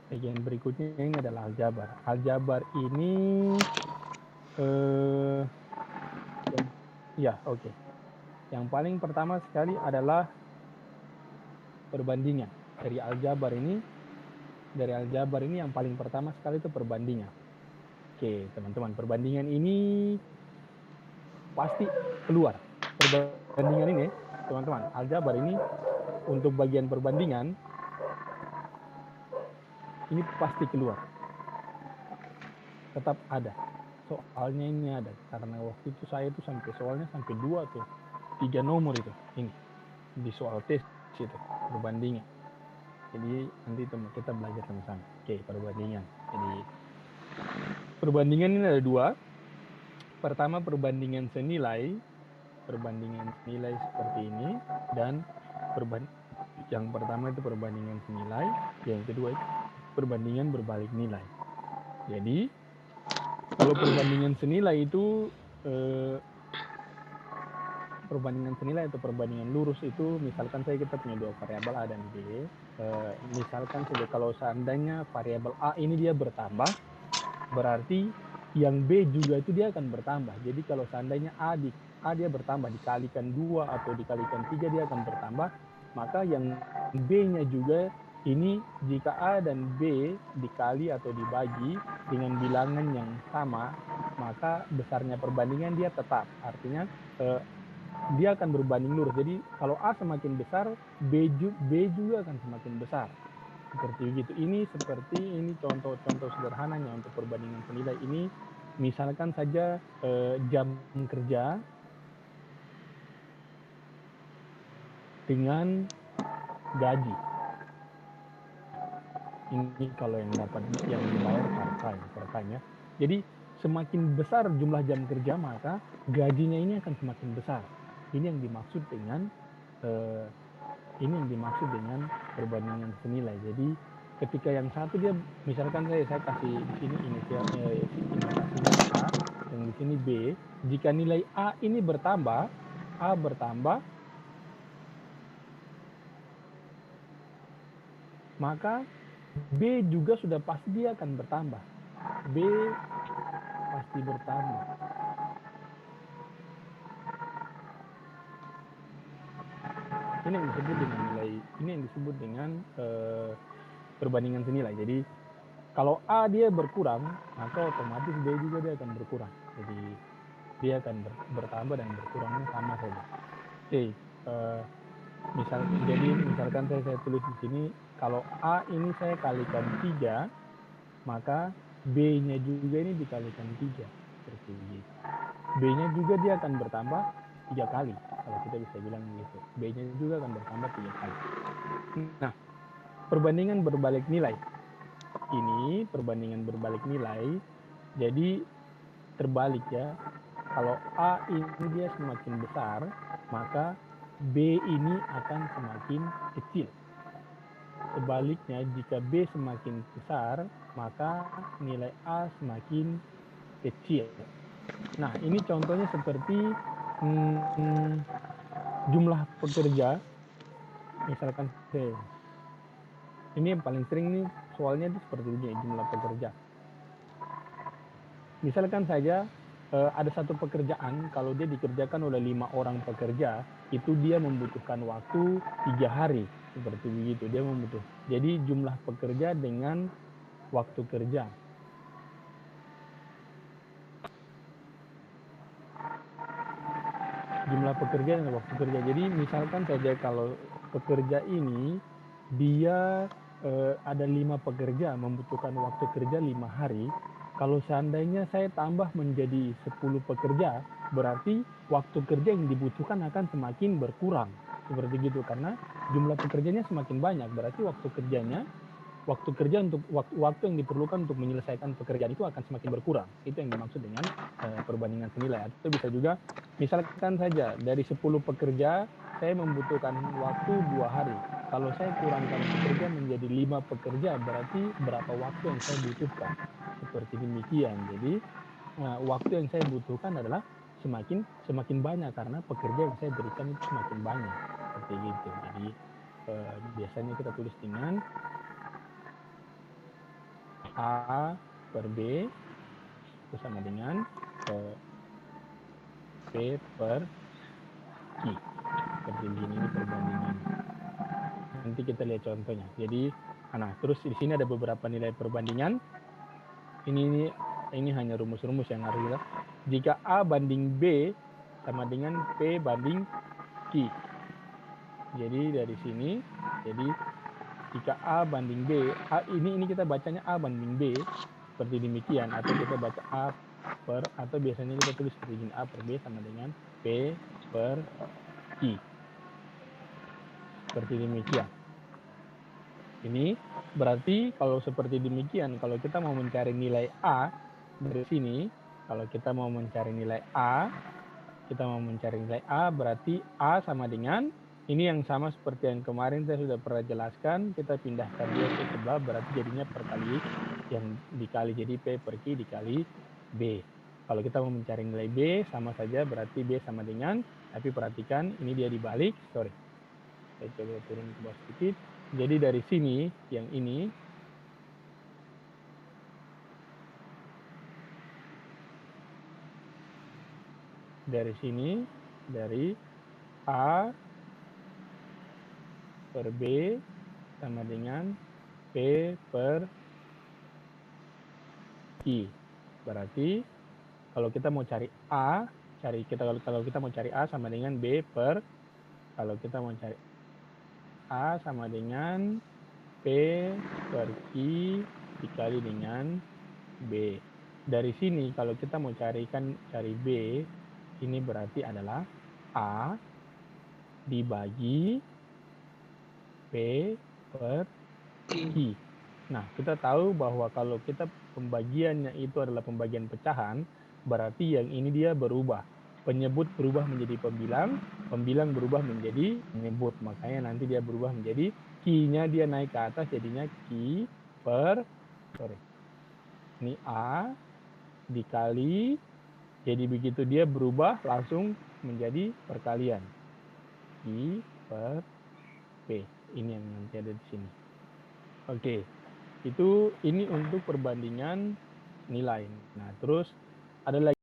Bagian berikutnya ini adalah aljabar. Aljabar ini eh ya, oke. Yang paling pertama sekali adalah perbandingan. Dari aljabar ini yang paling pertama sekali itu perbandingan. Oke, teman-teman, perbandingan ini pasti keluar. Perbandingan ini, teman-teman, aljabar ini untuk bagian perbandingan ini pasti keluar. Tetap ada. Soalnya ini ada. Karena waktu itu saya itu soalnya sampai 2 tuh. 3 nomor itu. Ini. Di soal tes itu. Perbandingan. Jadi nanti kita belajar sama-sama. Oke, perbandingan. Jadi perbandingan ini ada 2. Pertama perbandingan senilai. Perbandingan senilai seperti ini. Dan yang pertama itu perbandingan senilai. Yang kedua itu perbandingan berbalik nilai. Jadi kalau perbandingan senilai itu perbandingan senilai atau perbandingan lurus itu misalkan saja kita punya 2 variabel A dan B. Misalkan saja kalau seandainya variabel A ini dia bertambah, berarti yang B juga itu dia akan bertambah. Jadi kalau seandainya A dia bertambah dikalikan 2 atau dikalikan 3 dia akan bertambah, maka yang B-nya juga ini jika A dan B dikali atau dibagi dengan bilangan yang sama, maka besarnya perbandingan dia tetap. Artinya dia akan berbanding lurus. Jadi kalau A semakin besar, B juga akan semakin besar. Seperti begitu. Ini contoh-contoh sederhananya untuk perbandingan senilai ini. Misalkan saja jam kerja dengan gaji. Ini kalau yang dibayar part-time ya. Jadi semakin besar jumlah jam kerja maka gajinya ini akan semakin besar. Ini yang dimaksud dengan eh, perbandingan senilai. Jadi ketika yang satu dia misalkan saya kasih di sini notasinya A, yang di sini B. Jika nilai A ini bertambah, maka B juga sudah pasti dia akan bertambah. B pasti bertambah. Ini yang disebut dengan perbandingan senilai. Jadi kalau A dia berkurang, maka otomatis B juga dia akan berkurang. Jadi dia akan bertambah dan berkurangnya sama saja. Oke, misalkan saya tulis di sini, kalau A ini saya kalikan 3, maka B-nya juga ini dikalikan 3. Seperti begitu. B-nya juga dia akan bertambah 3 kali. Kalau kita bisa bilang begitu. B-nya juga akan bertambah 3 kali. Nah, perbandingan berbalik nilai. Ini perbandingan berbalik nilai. Jadi terbalik ya. Kalau A ini dia semakin besar, maka B ini akan semakin kecil. Sebaliknya, jika B semakin besar, maka nilai A semakin kecil. Nah, ini contohnya seperti jumlah pekerja. Misalkan ini yang paling sering nih soalnya itu seperti ini, jumlah pekerja. Misalkan saja ada satu pekerjaan, kalau dia dikerjakan oleh 5 orang pekerja, itu dia membutuhkan waktu 3 hari. Seperti begitu, dia membutuhkan. Jadi jumlah pekerja dengan waktu kerja. Jumlah pekerja dan waktu kerja. Jadi misalkan saja kalau pekerja ini dia ada 5 pekerja membutuhkan waktu kerja 5 hari. Kalau seandainya saya tambah menjadi 10 pekerja, berarti waktu kerja yang dibutuhkan akan semakin berkurang. Seperti gitu, karena jumlah pekerjanya semakin banyak, berarti waktu kerja untuk waktu yang diperlukan untuk menyelesaikan pekerjaan itu akan semakin berkurang. Itu yang dimaksud dengan perbandingan senilai. Atau bisa juga misalkan saja dari 10 pekerja saya membutuhkan waktu 2 hari. Kalau saya kurangkan pekerja menjadi 5 pekerja, berarti berapa waktu yang saya butuhkan. Seperti demikian. Jadi waktu yang saya butuhkan adalah semakin banyak karena pekerja yang saya berikan itu semakin banyak. Seperti gitu. Jadi biasanya kita tulis dengan A per B itu sama dengan P per Q. Seperti begini ini perbandingan. Nanti kita lihat contohnya. Jadi, nah terus di sini ada beberapa nilai perbandingan. Ini hanya rumus-rumus yang harus kita. Jika A banding B sama dengan P banding Q. Jadi dari sini, jadi jika A banding B, ini kita bacanya A banding B seperti demikian, atau kita baca A per, atau biasanya kita tulis seperti ini, A per B sama dengan P per Q. Seperti demikian. Ini berarti kalau seperti demikian, kalau kita mau mencari nilai A dari sini, kalau kita mau mencari nilai A, berarti A sama dengan, ini yang sama seperti yang kemarin saya sudah pernah jelaskan, kita pindahkan dia ke sebelah, berarti jadinya perkali yang dikali, jadi P per Q dikali B. Kalau kita mau mencari nilai B, sama saja berarti B sama dengan, tapi perhatikan ini dia dibalik, sorry. Saya coba turun ke bawah sedikit. Jadi dari sini, yang ini, dari sini, dari A per B sama dengan P per Q. Berarti kalau kita mau cari A, kalau kita mau cari A sama dengan B per, kalau kita mau cari A sama dengan P per Q dikali dengan B. Dari sini kalau kita mau cari B, ini berarti adalah A dibagi P per Q. Nah, kita tahu bahwa kalau kita pembagiannya itu adalah pembagian pecahan, berarti yang ini dia berubah. Penyebut berubah menjadi pembilang, pembilang berubah menjadi penyebut. Makanya nanti dia berubah menjadi Q-nya dia naik ke atas, jadinya Q per, ini A dikali, jadi begitu dia berubah langsung menjadi perkalian. Q per P. Ini yang nanti ada di sini. Oke. Ini untuk perbandingan nilai. Nah, terus ada lagi